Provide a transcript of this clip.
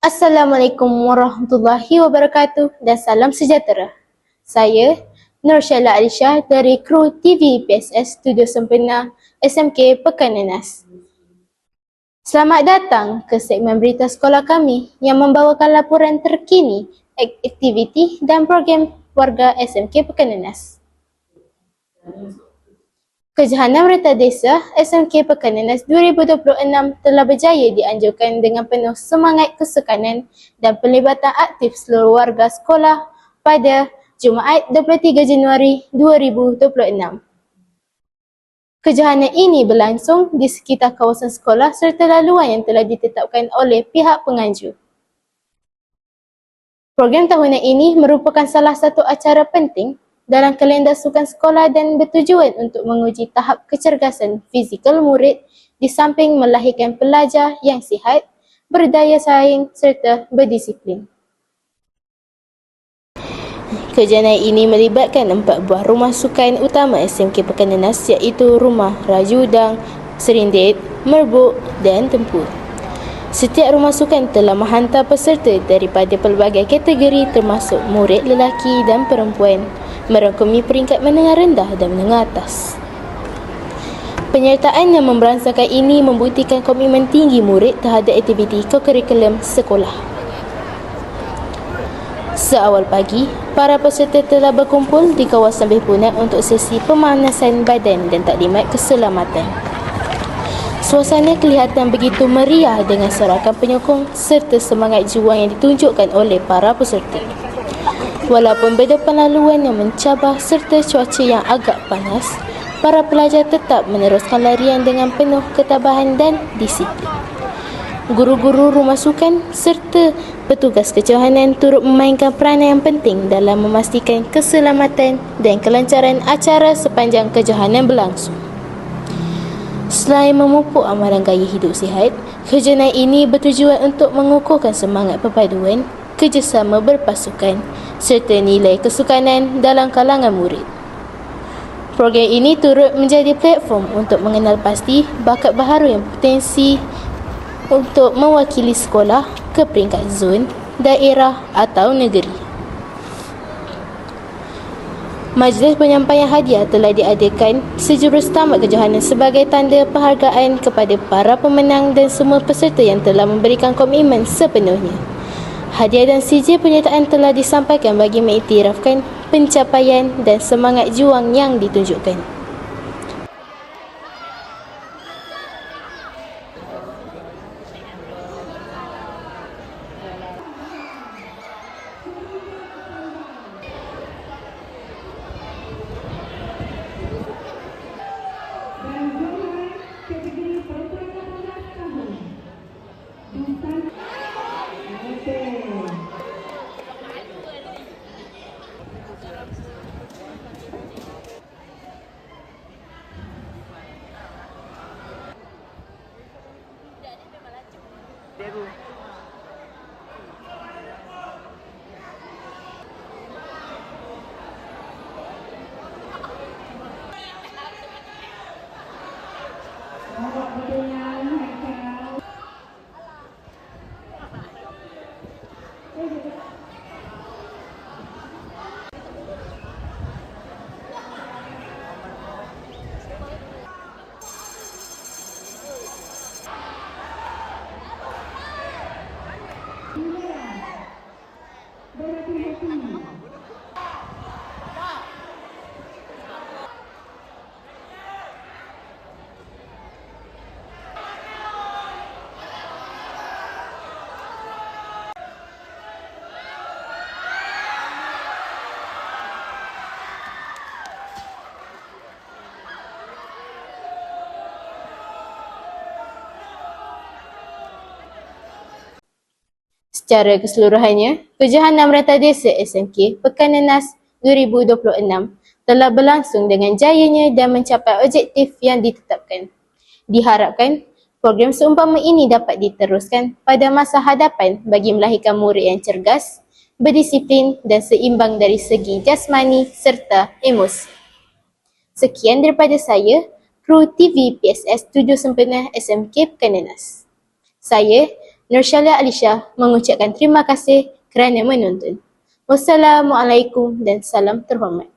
Assalamualaikum warahmatullahi wabarakatuh dan salam sejahtera. Saya Nur Syaila Alisha dari kru TV PSS Studio Sempena SMK Pekan Nenas. Selamat datang ke segmen berita sekolah kami yang membawakan laporan terkini, aktiviti dan program warga SMK Pekan Nenas. Kejohanan Merata Desa SMK Pekan Nenas 2026 telah berjaya dianjurkan dengan penuh semangat kesukanan dan pelibatan aktif seluruh warga sekolah pada Jumaat 23 Januari 2026. Kejohanan ini berlangsung di sekitar kawasan sekolah serta laluan yang telah ditetapkan oleh pihak penganjur. Program tahunan ini merupakan salah satu acara penting dalam kalender sukan sekolah dan bertujuan untuk menguji tahap kecergasan fizikal murid di samping melahirkan pelajar yang sihat, berdaya saing serta berdisiplin. Kejohanan ini melibatkan 4 buah rumah sukan utama SMK Pekan Nenas iaitu Rumah Rajudang, Serindit, Merbuk dan Tempur. Setiap rumah sukan telah menghantar peserta daripada pelbagai kategori termasuk murid lelaki dan perempuan, merangkumi peringkat menengah rendah dan menengah atas. Penyertaan yang memberangsangkan ini membuktikan komitmen tinggi murid terhadap aktiviti kokurikulum sekolah. Seawal pagi, para peserta telah berkumpul di kawasan berhimpunan untuk sesi pemanasan badan dan taklimat keselamatan. Suasana kelihatan begitu meriah dengan sorakan penyokong serta semangat juang yang ditunjukkan oleh para peserta. Walaupun berdepan laluan yang mencabar serta cuaca yang agak panas, para pelajar tetap meneruskan larian dengan penuh ketabahan dan disiplin. Guru-guru rumah sukan serta petugas kejohanan turut memainkan peranan yang penting dalam memastikan keselamatan dan kelancaran acara sepanjang kejohanan berlangsung. Selain memupuk amalan gaya hidup sihat, kejohanan ini bertujuan untuk mengukuhkan semangat perpaduan, kerjasama berpasukan serta nilai kesukanan dalam kalangan murid. Program ini turut menjadi platform untuk mengenal pasti bakat baharu yang potensi untuk mewakili sekolah ke peringkat zon, daerah atau negeri. Majlis penyampaian hadiah telah diadakan sejurus tamat kejohanan sebagai tanda penghargaan kepada para pemenang dan semua peserta yang telah memberikan komitmen sepenuhnya. Hadiah dan sijil penyertaan telah disampaikan bagi mengiktirafkan pencapaian dan semangat juang yang ditunjukkan. Secara keseluruhannya, kejohanan Merata Desa SMK Pekan Nenas 2026 telah berlangsung dengan jayanya dan mencapai objektif yang ditetapkan. Diharapkan, program seumpama ini dapat diteruskan pada masa hadapan bagi melahirkan murid yang cergas, berdisiplin dan seimbang dari segi jasmani serta emosi. Sekian daripada saya, kru TV PSS Studio Sempena SMK Pekan Nenas. Saya Nursyalia Alisha mengucapkan terima kasih kerana menonton. Wassalamualaikum dan salam terhormat.